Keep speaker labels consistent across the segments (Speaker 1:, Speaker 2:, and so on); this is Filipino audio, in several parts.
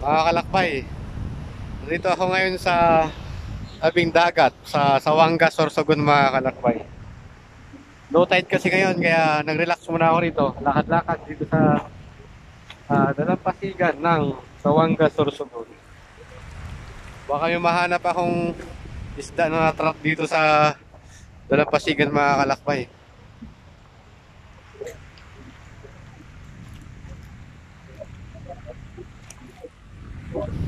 Speaker 1: Mga kalakbay, dito ako ngayon sa tabing dagat sa Sawanga, Sorsogon mga kalakbay. Low tide kasi ngayon kaya nag-relax muna ako rito. Lakad-lakad dito sa dalampasigan ng Sawanga, Sorsogon. Baka may mahanap akong isda na trap dito sa dalampasigan mga kalakbay.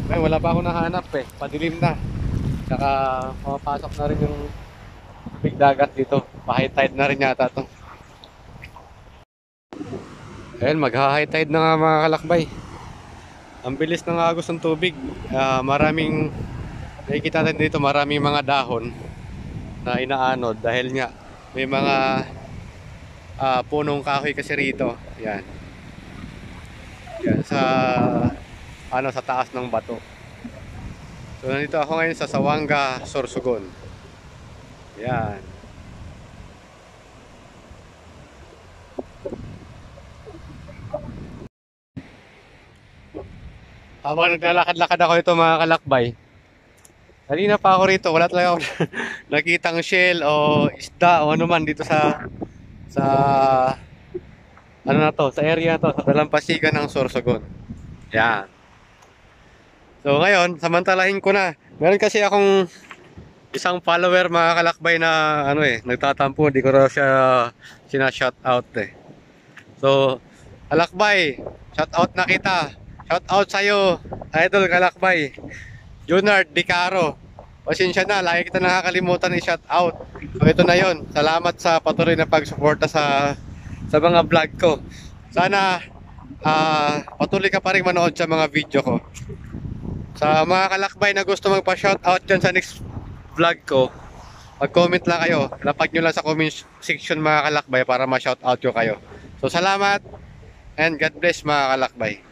Speaker 1: Ay, wala pa ako nahanap eh. Padilim na. Saka pumapasok na rin yung tubig dagat dito. Pa-high tide na rin yata to. Ayun, mag-high tide na nga mga kalakbay. Ang bilis ng agos ng tubig. Maraming nakikita natin dito, maraming mga dahon na inaanod dahil nga may mga punong kahoy kasi rito. Yan. Yan sa taas ng bato. So nandito ako ngayon sa Sawanga, Sorsogon. Yan. Habang naglalakad-lakad ako ito mga kalakbay, kanina pa ako rito, wala talaga ako nakitang shell o isda o ano man dito sa ano na to, sa area na to, sa dalampasigan ng Sorsogon. Yan. So ngayon, samantalahin ko na. Meron kasi akong isang follower mga kalakbay na ano nagtatampo, di ko raw siya sina-shout out eh. So, kalakbay, shout out na kita. Shout out sa'yo, idol kalakbay. Junard Dicaro. Pasensya na, lagi kita nakakalimutan i-shout out. So ito na yon. Salamat sa patuloy na pagsuporta sa mga vlog ko. Sana patuloy ka pa rin manood sa mga video ko. Sa mga kalakbay na gusto magpa-shout out dyan sa next vlog ko, mag-comment lang kayo. Lapag nyo lang sa comment section mga kalakbay para ma-shout out ko kayo. So salamat and God bless mga kalakbay.